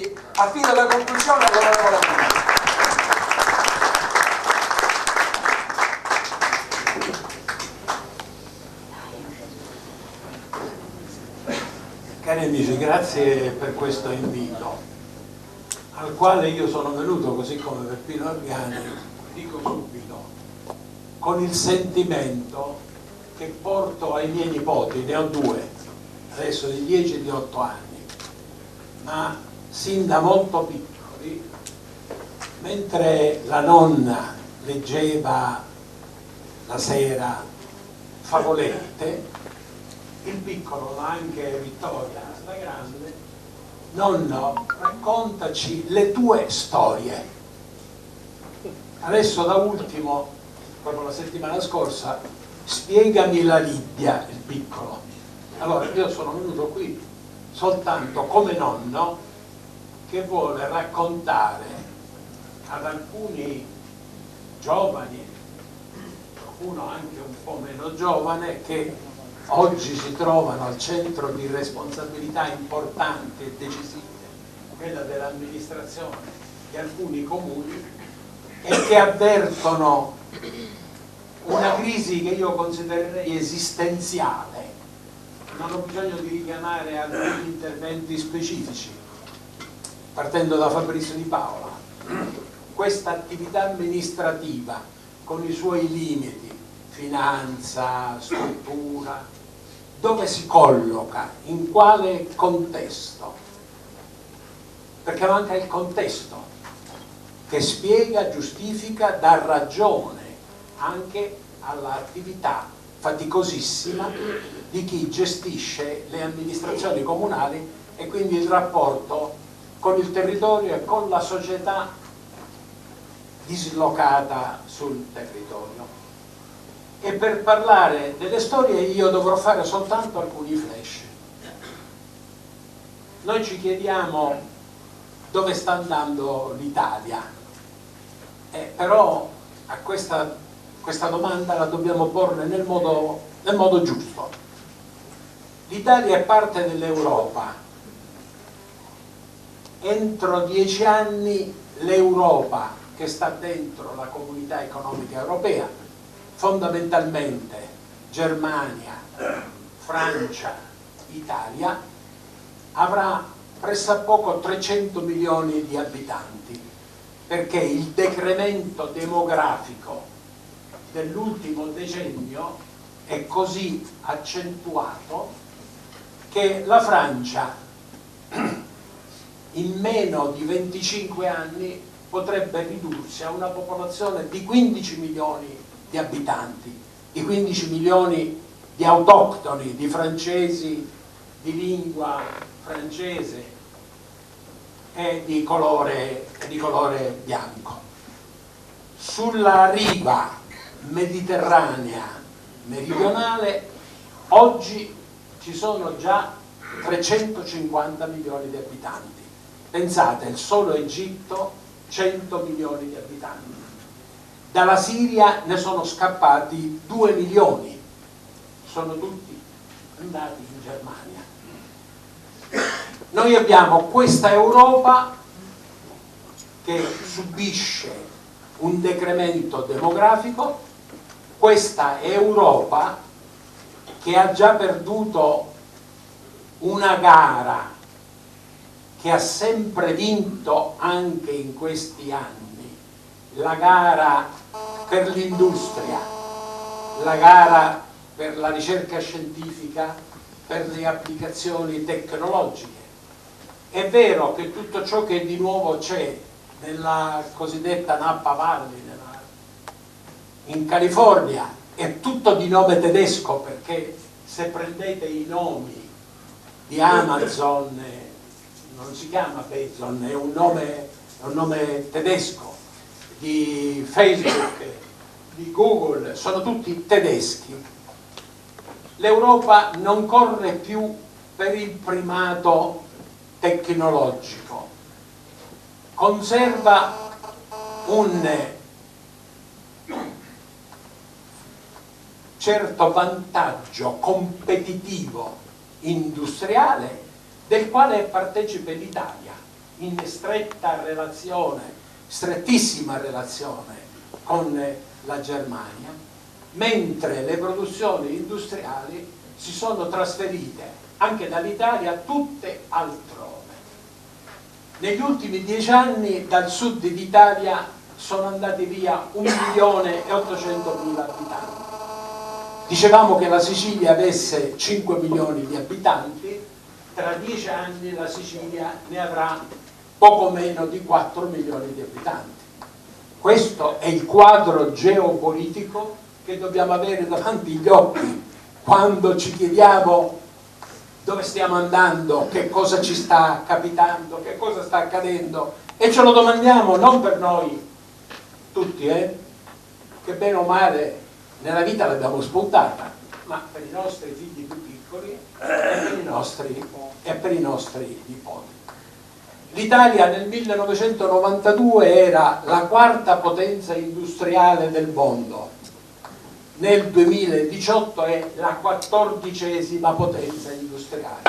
quindi affido la conclusione all'onorevole Appice. Cari amici, grazie per questo invito, al quale io sono venuto, così come Peppino Argani, dico subito, con il sentimento che porto ai miei nipoti, ne ho due, adesso di 10 e di 8 anni, ma sin da molto piccoli, mentre la nonna leggeva la sera favolette, il piccolo, ma anche Vittoria, la grande: nonno, raccontaci le tue storie. Adesso da ultimo, proprio la settimana scorsa, spiegami la Libia, il piccolo. Allora io sono venuto qui soltanto come nonno che vuole raccontare ad alcuni giovani, qualcuno anche un po' meno giovane, che oggi si trovano al centro di responsabilità importanti e decisive, quella dell'amministrazione di alcuni comuni, e che avvertono una crisi che io considererei esistenziale. Non ho bisogno di richiamare alcuni interventi specifici, partendo da Fabrizio Di Paola. Questa attività amministrativa, con i suoi limiti, finanza, struttura, dove si colloca, in quale contesto? Perché manca il contesto che spiega, giustifica, dà ragione anche all'attività faticosissima di chi gestisce le amministrazioni comunali e quindi il rapporto con il territorio e con la società dislocata sul territorio. E per parlare delle storie io dovrò fare soltanto alcuni flash. Noi ci chiediamo dove sta andando l'Italia, però a questa domanda la dobbiamo porre nel modo giusto. L'Italia è parte dell'Europa. Entro 10 anni l'Europa, che sta dentro la Comunità Economica Europea, fondamentalmente Germania, Francia, Italia, avrà pressappoco 300 milioni di abitanti, perché il decremento demografico dell'ultimo decennio è così accentuato che la Francia in meno di 25 anni potrebbe ridursi a una popolazione di 15 milioni di abitanti, di 15 milioni di autoctoni, di francesi di lingua francese e di colore bianco. Sulla riva mediterranea meridionale oggi ci sono già 350 milioni di abitanti. Pensate, il solo Egitto 100 milioni di abitanti. Dalla Siria ne sono scappati 2 milioni, sono tutti andati in Germania. Noi abbiamo questa Europa che subisce un decremento demografico, questa Europa che ha già perduto una gara che ha sempre vinto anche in questi anni, la gara per l'industria, la gara per la ricerca scientifica, per le applicazioni tecnologiche. È vero che tutto ciò che di nuovo c'è nella cosiddetta Napa Valley, in California, è tutto di nome tedesco, perché se prendete i nomi di Amazon, non si chiama Bezos, è un nome tedesco, di Facebook, di Google, sono tutti tedeschi. L'Europa non corre più per il primato tecnologico, conserva un certo vantaggio competitivo industriale del quale è partecipe l'Italia. in strettissima relazione con la Germania, mentre le produzioni industriali si sono trasferite anche dall'Italia tutte altrove. Negli ultimi 10 anni dal sud d'Italia sono andati via 1.800.000 abitanti. Dicevamo che la Sicilia avesse 5 milioni di abitanti, tra 10 anni la Sicilia ne avrà poco meno di 4 milioni di abitanti. Questo è il quadro geopolitico che dobbiamo avere davanti agli occhi quando ci chiediamo dove stiamo andando, che cosa ci sta capitando, che cosa sta accadendo, e ce lo domandiamo non per noi tutti, che bene o male nella vita l'abbiamo spuntata, ma per i nostri figli più piccoli e per i nostri nipoti. L'Italia nel 1992 era la quarta potenza industriale del mondo, nel 2018 è la 14ª potenza industriale.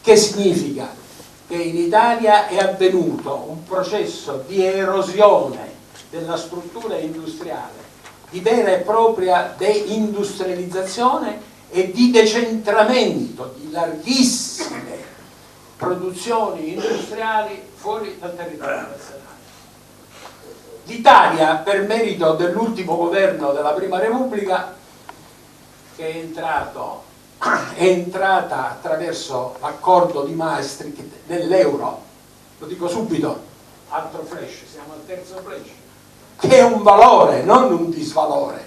Che significa? Che in Italia è avvenuto un processo di erosione della struttura industriale, di vera e propria deindustrializzazione e di decentramento di larghissime produzioni industriali fuori dal territorio nazionale. L'Italia, per merito dell'ultimo governo della Prima Repubblica, che è entrata attraverso l'accordo di Maastricht nell'euro, lo dico subito, altro flash, siamo al terzo flash, che è un valore, non un disvalore,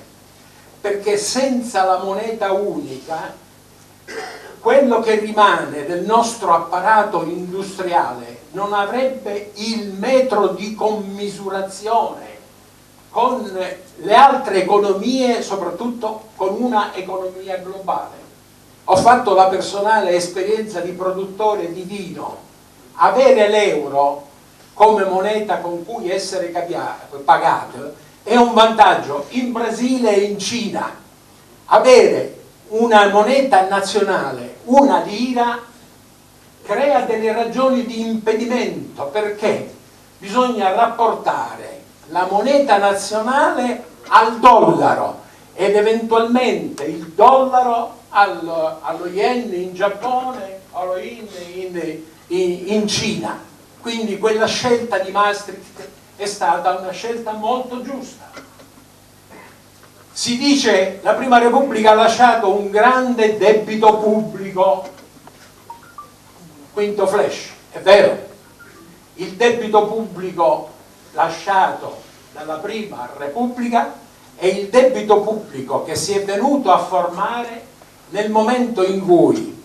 perché senza la moneta unica quello che rimane del nostro apparato industriale non avrebbe il metro di commisurazione con le altre economie, soprattutto con una economia globale. Ho fatto la personale esperienza di produttore di vino. Avere l'euro come moneta con cui essere pagato è un vantaggio in Brasile e in Cina. Avere una moneta nazionale, una lira, crea delle ragioni di impedimento, perché bisogna rapportare la moneta nazionale al dollaro ed eventualmente il dollaro allo yen in Giappone o allo yen in Cina. Quindi quella scelta di Maastricht è stata una scelta molto giusta. Si dice la Prima Repubblica ha lasciato un grande debito pubblico. Quinto flash, è vero, il debito pubblico lasciato dalla Prima Repubblica è il debito pubblico che si è venuto a formare nel momento in cui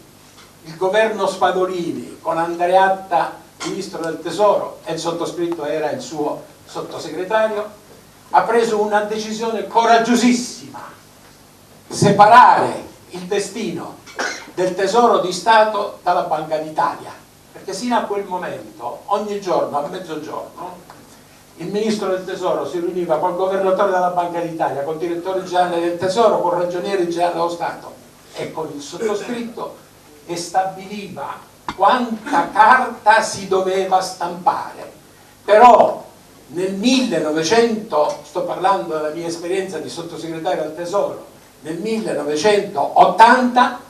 il governo Spadolini, con Andreatta ministro del Tesoro e il sottoscritto era il suo sottosegretario, ha preso una decisione coraggiosissima: separare il destino del Tesoro di Stato dalla Banca d'Italia, perché sino a quel momento ogni giorno a mezzogiorno il ministro del Tesoro si riuniva col governatore della Banca d'Italia, col direttore generale del Tesoro, col ragioniere generale dello Stato e con il sottoscritto, e stabiliva quanta carta si doveva stampare. Però nel 1900, sto parlando della mia esperienza di sottosegretario al Tesoro, nel 1980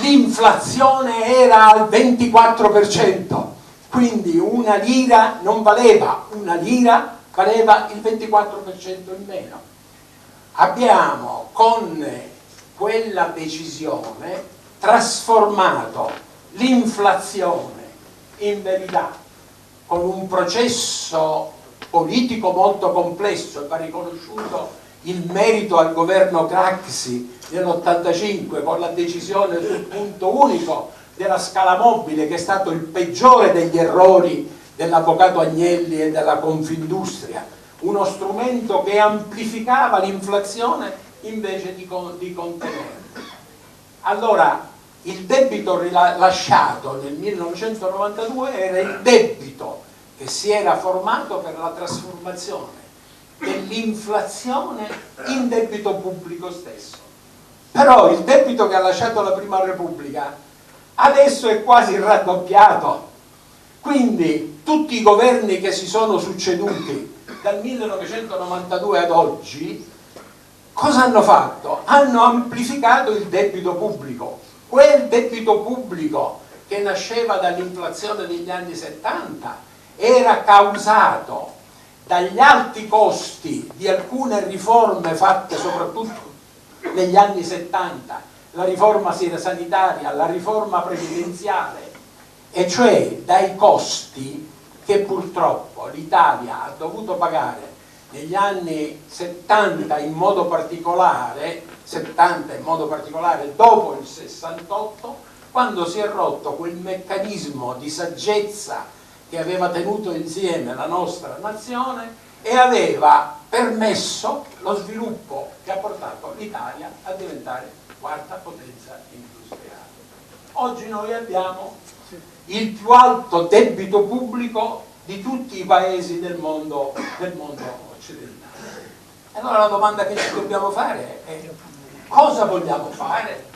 l'inflazione era al 24%, quindi una lira non valeva una lira, valeva il 24% in meno. Abbiamo con quella decisione trasformato l'inflazione in verità, con un processo politico molto complesso, e va riconosciuto il merito al governo Craxi nell'85 con la decisione sul punto unico della scala mobile, che è stato il peggiore degli errori dell'avvocato Agnelli e della Confindustria, uno strumento che amplificava l'inflazione invece di contenerla. Allora il debito lasciato nel 1992 era il debito che si era formato per la trasformazione dell'inflazione in debito pubblico stesso. Però il debito che ha lasciato la Prima Repubblica adesso è quasi raddoppiato, Quindi tutti i governi che si sono succeduti dal 1992 ad oggi cosa hanno fatto? Hanno amplificato il debito pubblico. Quel debito pubblico che nasceva dall'inflazione degli anni 70 era causato dagli alti costi di alcune riforme fatte soprattutto negli anni 70, la riforma sanitaria, la riforma previdenziale, e cioè dai costi che purtroppo l'Italia ha dovuto pagare negli anni 70 in modo particolare, dopo il 68, quando si è rotto quel meccanismo di saggezza che aveva tenuto insieme la nostra nazione e aveva permesso lo sviluppo che ha portato l'Italia a diventare quarta potenza industriale. Oggi noi abbiamo il più alto debito pubblico di tutti i paesi del mondo occidentale. Allora la domanda che ci dobbiamo fare è: cosa vogliamo fare?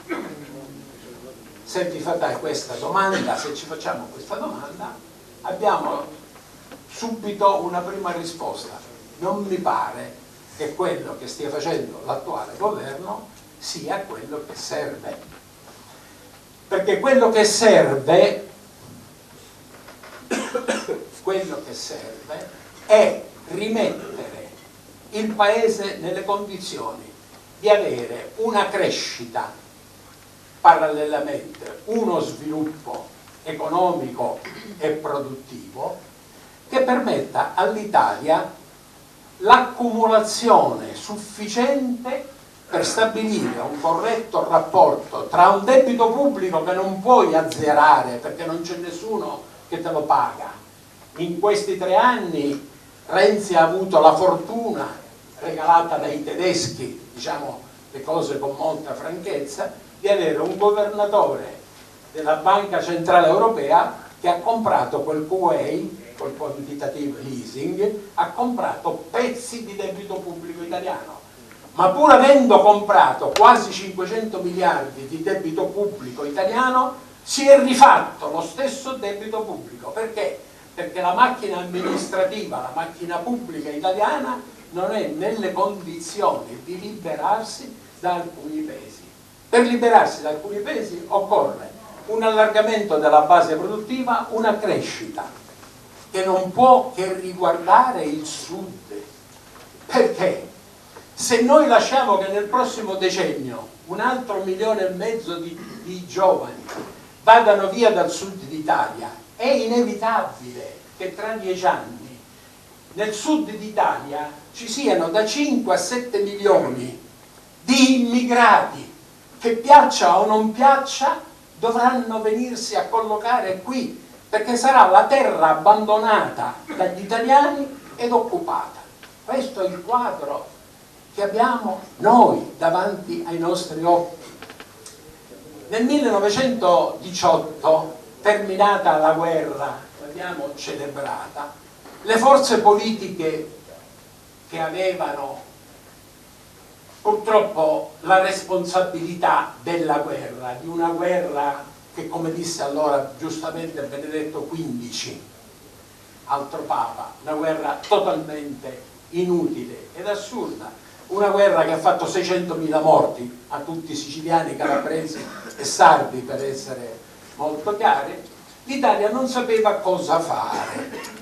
Se vi fate questa domanda, se ci facciamo questa domanda, abbiamo subito una prima risposta. Non mi pare che quello che stia facendo l'attuale governo sia quello che serve, perché quello che serve è rimettere il paese nelle condizioni di avere una crescita, parallelamente uno sviluppo economico e produttivo che permetta all'Italia l'accumulazione sufficiente per stabilire un corretto rapporto tra un debito pubblico che non puoi azzerare perché non c'è nessuno che te lo paga. In questi 3 anni Renzi ha avuto la fortuna regalata dai tedeschi, diciamo le cose con molta franchezza, di avere un governatore della Banca Centrale Europea che ha comprato quel QE, col quantitative easing, ha comprato pezzi di debito pubblico italiano. Ma pur avendo comprato quasi 500 miliardi di debito pubblico italiano, si è rifatto lo stesso debito pubblico. Perché? Perché la macchina amministrativa, la macchina pubblica italiana non è nelle condizioni di liberarsi da alcuni pesi. Per liberarsi da alcuni pesi occorre un allargamento della base produttiva, una crescita che non può che riguardare il Sud. Perché? Se noi lasciamo che nel prossimo decennio 1,5 milioni di giovani vadano via dal Sud d'Italia, è inevitabile che tra 10 anni nel Sud d'Italia ci siano da 5 a 7 milioni di immigrati che, piaccia o non piaccia, dovranno venirsi a collocare qui, perché sarà la terra abbandonata dagli italiani ed occupata. Questo è il quadro che abbiamo noi davanti ai nostri occhi. Nel 1918, terminata la guerra, l'abbiamo celebrata, le forze politiche che avevano purtroppo la responsabilità della guerra, di una guerra che, come disse allora giustamente Benedetto XV, altro Papa, una guerra totalmente inutile ed assurda, una guerra che ha fatto 600.000 morti a tutti i siciliani, calabresi e sardi, per essere molto chiari. L'Italia non sapeva cosa fare.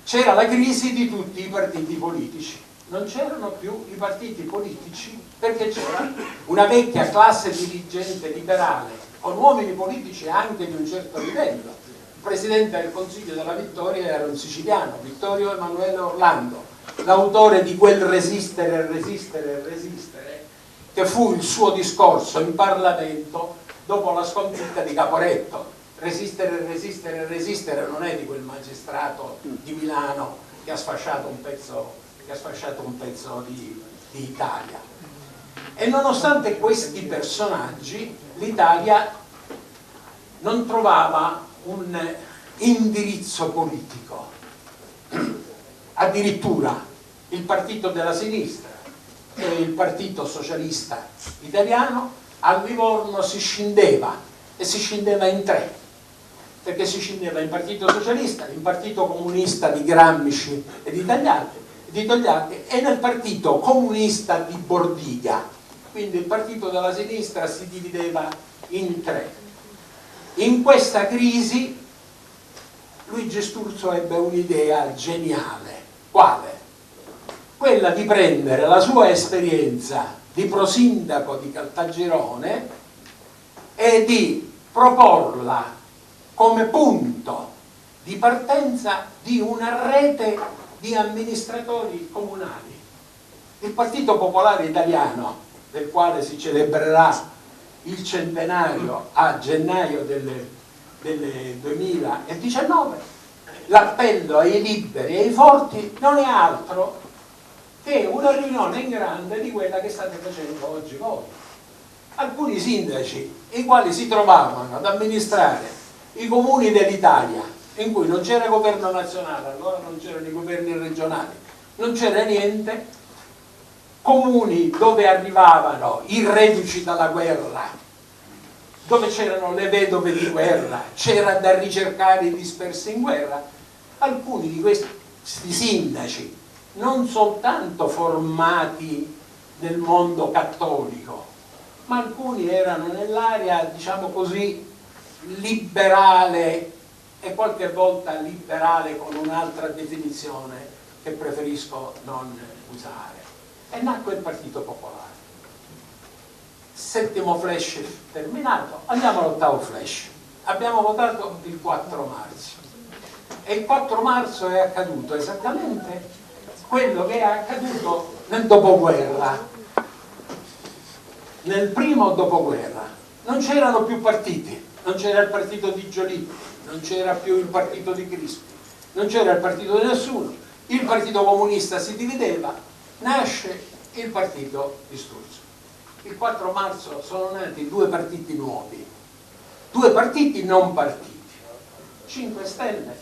C'era la crisi di tutti i partiti politici, non c'erano più i partiti politici perché c'era una vecchia classe dirigente liberale con uomini politici anche di un certo livello. Il presidente del Consiglio della Vittoria era un siciliano, Vittorio Emanuele Orlando, l'autore di quel resistere, resistere, resistere, che fu il suo discorso in Parlamento dopo la sconfitta di Caporetto. Resistere, resistere, resistere non è di quel magistrato di Milano che ha sfasciato un pezzo di Italia. E nonostante questi personaggi, l'Italia non trovava un indirizzo politico. Addirittura il partito della sinistra e il partito socialista italiano a Livorno si scindeva, e si scindeva in 3. perché si scindeva in Partito Socialista, in Partito Comunista di Gramsci e di Togliatti e nel Partito Comunista di Bordiga. Quindi il partito della sinistra si divideva in tre. In questa crisi Luigi Sturzo ebbe un'idea geniale. Quale? Quella di prendere la sua esperienza di prosindaco di Caltagirone e di proporla come punto di partenza di una rete di amministratori comunali. Il Partito Popolare Italiano, del quale si celebrerà il centenario a gennaio del 2019, l'appello ai liberi e ai forti non è altro che una riunione in grande di quella che state facendo oggi voi. Alcuni sindaci, i quali si trovavano ad amministrare i comuni dell'Italia, in cui non c'era governo nazionale, allora non c'erano i governi regionali, non c'era niente, comuni dove arrivavano i reduci dalla guerra, dove c'erano le vedove di guerra, c'era da ricercare i dispersi in guerra. Alcuni di questi sindaci, non soltanto formati nel mondo cattolico, ma alcuni erano nell'area, diciamo così, liberale, e qualche volta liberale con un'altra definizione che preferisco non usare. E nacque il Partito Popolare. Settimo flash terminato, andiamo all'ottavo flash. Abbiamo votato il 4 marzo e il 4 marzo è accaduto esattamente quello che è accaduto nel dopoguerra. Nel primo dopoguerra non c'erano più partiti, non c'era il partito di Giolitti, non c'era più il partito di Crispi, non c'era il partito di nessuno, il Partito Comunista si divideva, nasce il partito di Sturzo. Il 4 marzo sono nati due partiti nuovi, due partiti non partiti, 5 Stelle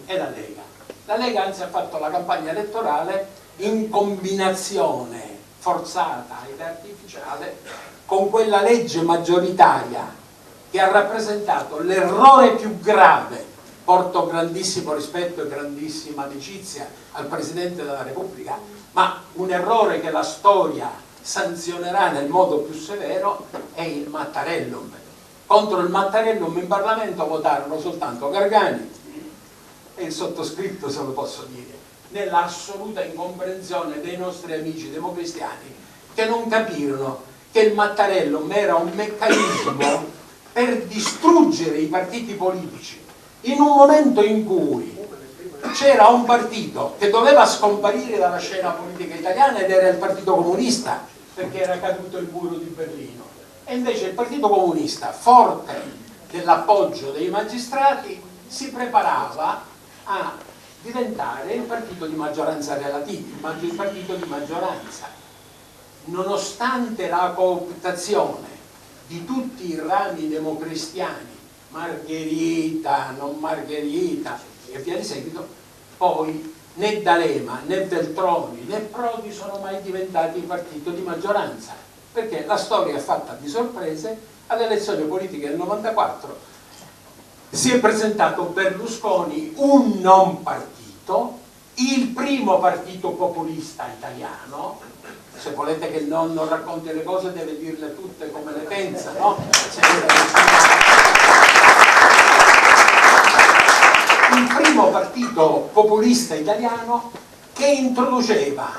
e la Lega. La Lega anzi ha fatto la campagna elettorale in combinazione forzata ed artificiale con quella legge maggioritaria che ha rappresentato l'errore più grave. Porto grandissimo rispetto e grandissima amicizia al Presidente della Repubblica, ma un errore che la storia sanzionerà nel modo più severo è il Mattarellum. Contro il Mattarellum in Parlamento votarono soltanto Gargani e il sottoscritto, se lo posso dire, nella assoluta incomprensione dei nostri amici democristiani, che non capirono che il Mattarellum era un meccanismo per distruggere i partiti politici in un momento in cui c'era un partito che doveva scomparire dalla scena politica italiana ed era il Partito Comunista, perché era caduto il muro di Berlino, e invece il Partito Comunista, forte dell'appoggio dei magistrati, si preparava a diventare il partito di maggioranza relativa, il partito di maggioranza. Nonostante la cooptazione di tutti i rami democristiani, Margherita, non Margherita e via di seguito, poi né D'Alema né Veltroni né Prodi sono mai diventati il partito di maggioranza, perché la storia è fatta di sorprese. Alle elezioni politiche del 94 si è presentato Berlusconi, un non partito, il primo partito populista italiano. Se volete che il nonno racconti le cose deve dirle tutte come le pensa, no? Il primo partito populista italiano che introduceva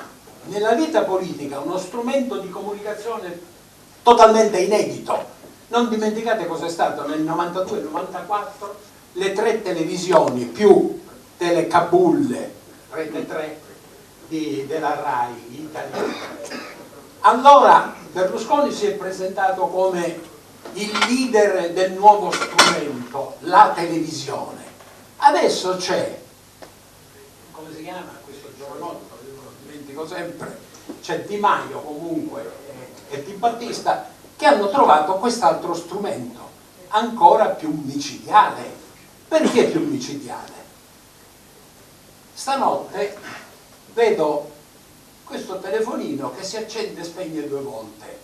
nella vita politica uno strumento di comunicazione totalmente inedito. Non dimenticate cosa è stato nel 92-94 le 3 televisioni più Telecabulle, Rete 3 della RAI italiana. Allora Berlusconi si è presentato come il leader del nuovo strumento, la televisione. Adesso c'è, come si chiama questo giovanotto, io lo dimentico sempre, c'è Di Maio comunque e Di Battista, che hanno trovato quest'altro strumento, ancora più micidiale. Perché più micidiale? Stanotte vedo questo telefonino che si accende e spegne 2 volte.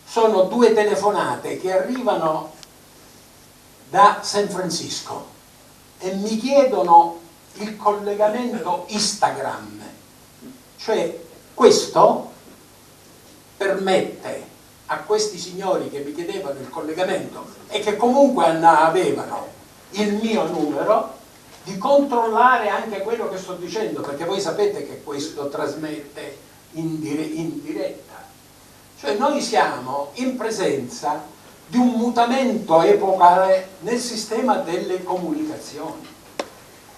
Sono 2 telefonate che arrivano da San Francisco e mi chiedono il collegamento Instagram, cioè questo permette a questi signori che mi chiedevano il collegamento e che comunque avevano il mio numero di controllare anche quello che sto dicendo, perché voi sapete che questo trasmette in diretta. Cioè noi siamo in presenza di un mutamento epocale nel sistema delle comunicazioni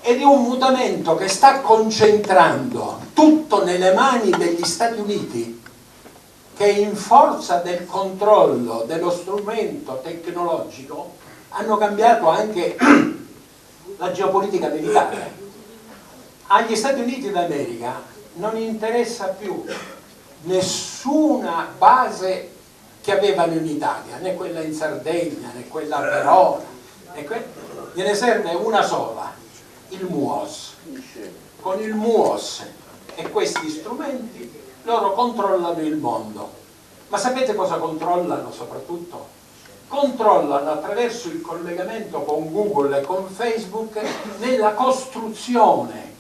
e di un mutamento che sta concentrando tutto nelle mani degli Stati Uniti, che in forza del controllo dello strumento tecnologico hanno cambiato anche la geopolitica militare. Agli Stati Uniti d'America non interessa più nessuna base che avevano in Italia, né quella in Sardegna, né quella a Verona, gliene serve una sola, il MUOS. Con il MUOS e questi strumenti loro controllano il mondo. Ma sapete cosa controllano soprattutto? Controllano attraverso il collegamento con Google e con Facebook nella costruzione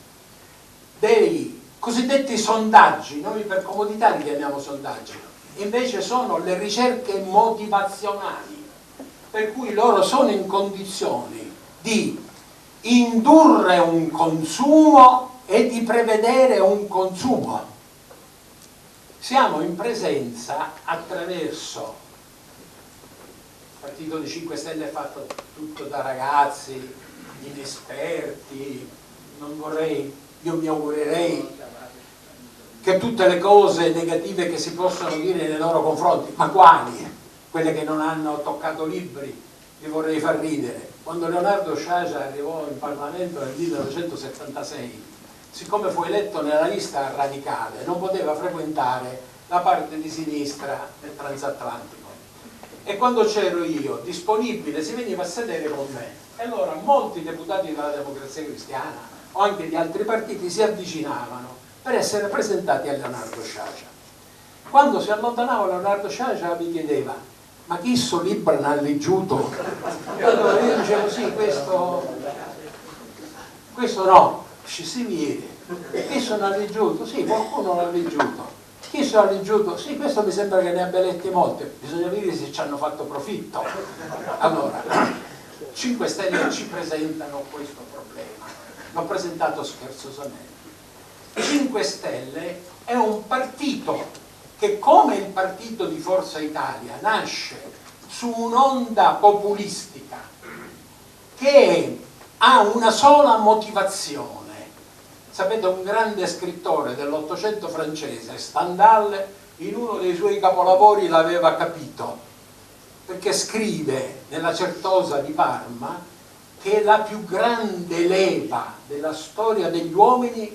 dei cosiddetti sondaggi. Noi per comodità li chiamiamo sondaggi, invece sono le ricerche motivazionali, per cui loro sono in condizioni di indurre un consumo e di prevedere un consumo. Siamo in presenza attraverso il partito dei 5 Stelle è fatto tutto da ragazzi inesperti, io mi augurerei che tutte le cose negative che si possono dire nei loro confronti, ma quali? Quelle che non hanno toccato libri, vi vorrei far ridere. Quando Leonardo Sciascia arrivò in Parlamento nel 1976, siccome fu eletto nella lista radicale, non poteva frequentare la parte di sinistra del transatlantico. E quando c'ero io disponibile si veniva a sedere con me. E allora molti deputati della Democrazia Cristiana o anche di altri partiti si avvicinavano per essere presentati a Leonardo Sciascia. Quando si allontanava Leonardo Sciascia mi chiedeva: ma chi so libro n'ha leggiuto? Allora io dicevo sì, questo no, si vede. Chi sono leggiuto? Sì, qualcuno l'ha leggiuto. Chi se l'ha leggiuto? Sì, questo mi sembra che ne abbia letti molte. Bisogna vedere se ci hanno fatto profitto. Allora, 5 Stelle ci presentano questo problema. L'ho presentato scherzosamente. 5 Stelle è un partito che, come il partito di Forza Italia, nasce su un'onda populistica che ha una sola motivazione. Sapete, un grande scrittore dell'Ottocento francese, Stendhal, in uno dei suoi capolavori l'aveva capito, perché scrive nella Certosa di Parma che la più grande leva della storia degli uomini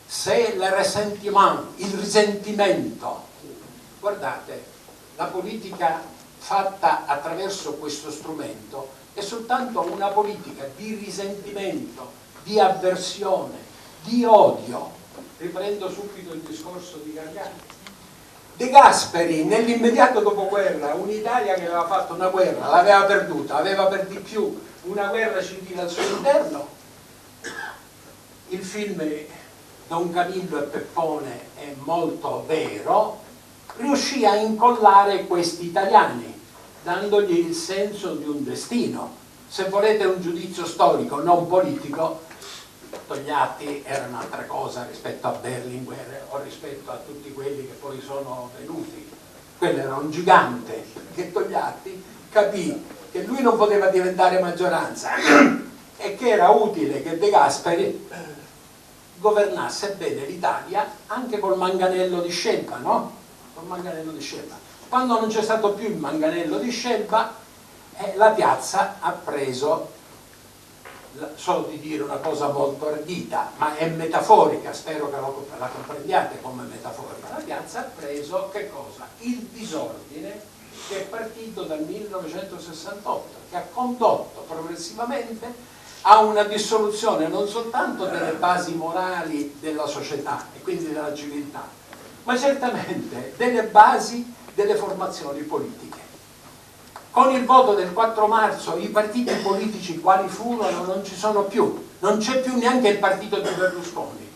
c'est le ressentiment, il risentimento. Guardate, la politica fatta attraverso questo strumento è soltanto una politica di risentimento, di avversione, di odio. Riprendo subito il discorso di Gargani. De Gasperi, nell'immediato dopoguerra, un'Italia che aveva fatto una guerra, l'aveva perduta, aveva per di più una guerra civile al suo interno. Il film Don Camillo e Peppone è molto vero, riuscì a incollare questi italiani, dandogli il senso di un destino. Se volete un giudizio storico, non politico, Togliatti era un'altra cosa rispetto a Berlinguer o rispetto a tutti quelli che poi sono venuti. Quello era un gigante, che Togliatti capì che lui non poteva diventare maggioranza e che era utile che De Gasperi governasse bene l'Italia anche col manganello di Scelba, no? Col manganello di Scelba. Quando non c'è stato più il manganello di Scelba, la piazza ha preso, so di dire una cosa molto ardita, ma è metaforica, spero che la comprendiate come metaforica. La piazza ha preso che cosa? Il disordine che è partito dal 1968, che ha condotto progressivamente a una dissoluzione non soltanto delle basi morali della società e quindi della civiltà, ma certamente delle basi delle formazioni politiche. Con il voto del 4 marzo i partiti politici quali furono non ci sono più, non c'è più neanche il partito di Berlusconi,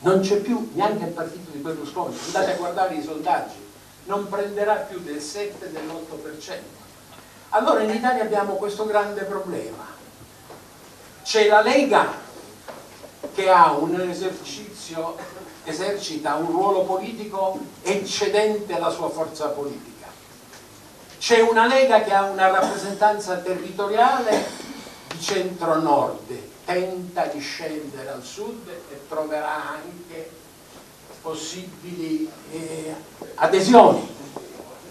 non c'è più neanche il partito di Berlusconi, andate a guardare i sondaggi, non prenderà più del 7, dell'8%. Allora in Italia abbiamo questo grande problema, c'è la Lega che ha esercita un ruolo politico eccedente alla sua forza politica. C'è una Lega che ha una rappresentanza territoriale di centro-nord, tenta di scendere al sud e troverà anche possibili adesioni.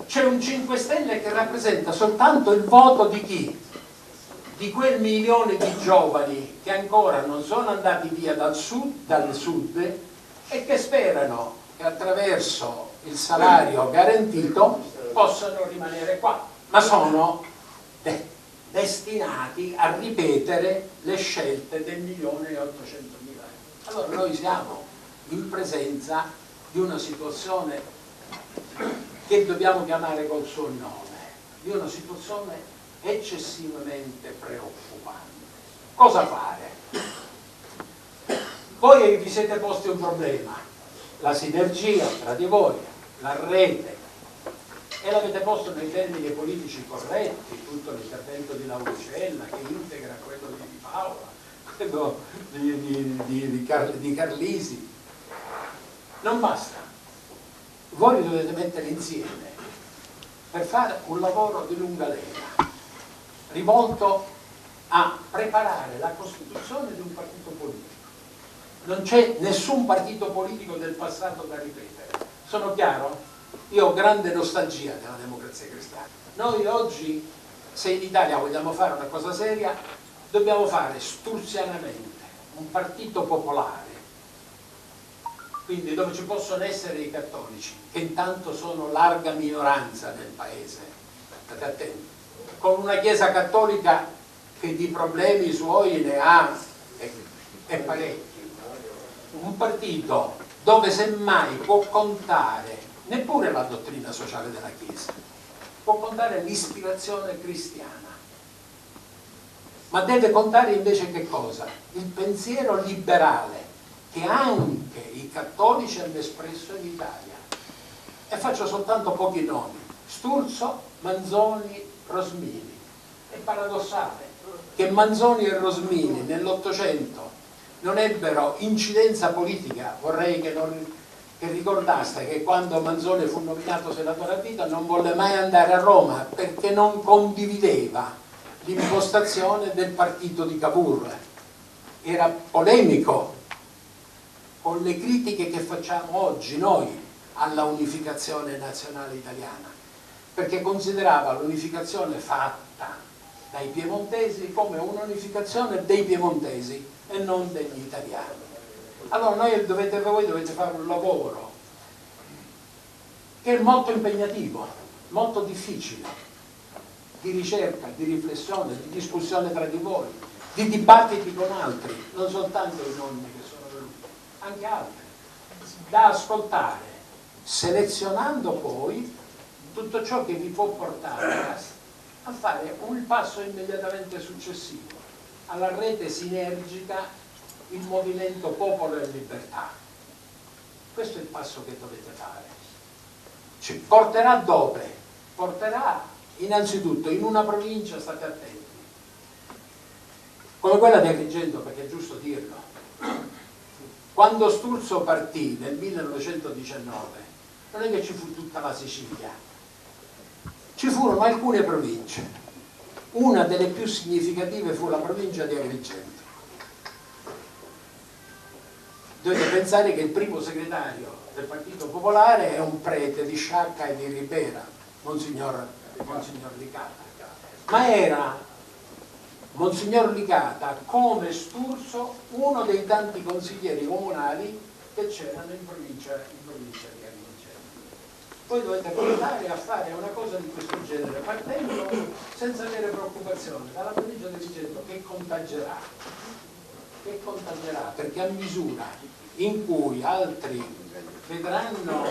C'è un 5 Stelle che rappresenta soltanto il voto di chi? Di quel milione di giovani che ancora non sono andati via dal sud e che sperano che attraverso il salario garantito possano rimanere qua, ma sono destinati a ripetere le scelte del 1.800.000. Allora noi siamo in presenza di una situazione che dobbiamo chiamare col suo nome, di una situazione eccessivamente preoccupante. Cosa fare? Voi vi siete posti un problema, la sinergia tra di voi, la rete, e l'avete posto nei termini politici corretti, tutto l'intervento di Lauricella che integra quello di Paola, quello di Carlisi. Non basta, voi li dovete mettere insieme per fare un lavoro di lunga lega rivolto a preparare la costituzione di un partito politico. Non c'è nessun partito politico del passato da ripetere. Sono chiaro? Io ho grande nostalgia della Democrazia Cristiana. Noi oggi, se in Italia vogliamo fare una cosa seria, dobbiamo fare sturzianamente un partito popolare, quindi dove ci possono essere i cattolici, che intanto sono larga minoranza nel paese, state attenti, con una Chiesa cattolica che di problemi suoi ne ha e parecchi. Un partito dove semmai può contare neppure la dottrina sociale della Chiesa, può contare l'ispirazione cristiana, ma deve contare invece che cosa? Il pensiero liberale che anche i cattolici hanno espresso in Italia. E faccio soltanto pochi nomi: Sturzo, Manzoni, Rosmini. È paradossale che Manzoni e Rosmini nell'Ottocento non ebbero incidenza politica. Vorrei che ricordaste che quando Manzoni fu nominato senatore a vita non volle mai andare a Roma perché non condivideva l'impostazione del partito di Cavour, era polemico con le critiche che facciamo oggi noi alla unificazione nazionale italiana, perché considerava l'unificazione fatta dai piemontesi come un'unificazione dei piemontesi e non degli italiani. Allora voi dovete fare un lavoro che è molto impegnativo, molto difficile, di ricerca, di riflessione, di discussione tra di voi, di dibattiti con altri, non soltanto i nonni che sono venuti, anche altri, da ascoltare, selezionando poi tutto ciò che vi può portare a fare un passo immediatamente successivo alla rete sinergica, il movimento Popolo e Libertà. Questo è il passo che dovete fare. Ci porterà dove? Porterà innanzitutto in una provincia, state attenti, come quella di Agrigento, perché è giusto dirlo. Quando Sturzo partì nel 1919 non è che ci fu tutta la Sicilia, ci furono alcune province. Una delle più significative fu la provincia di Agrigento. Dovete pensare che il primo segretario del Partito Popolare è un prete di Sciacca e di Ribera, Monsignor Licata. Ma era Monsignor Licata, come Sturzo, uno dei tanti consiglieri comunali che c'erano in provincia di Agrigento. Voi dovete portare a fare una cosa di questo genere, partendo senza avere preoccupazione dalla provincia di Agrigento, che contagerà, perché a misura in cui altri vedranno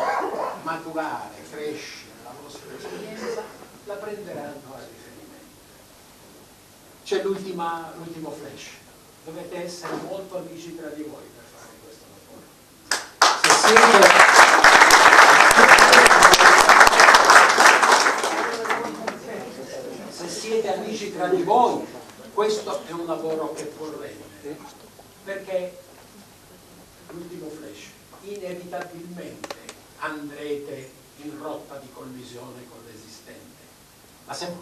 maturare, crescere la vostra esperienza, la prenderanno a riferimento. C'è l'ultimo flash. Dovete essere molto amici tra di voi per fare questo lavoro. Se siete amici tra di voi, questo è un lavoro che può rendere, perché l'ultimo flash, inevitabilmente andrete in rotta di collisione con l'esistente, ma se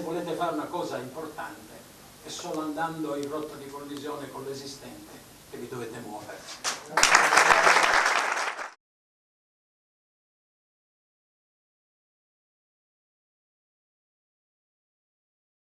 volete fare una cosa importante è solo andando in rotta di collisione con l'esistente che vi dovete muovere.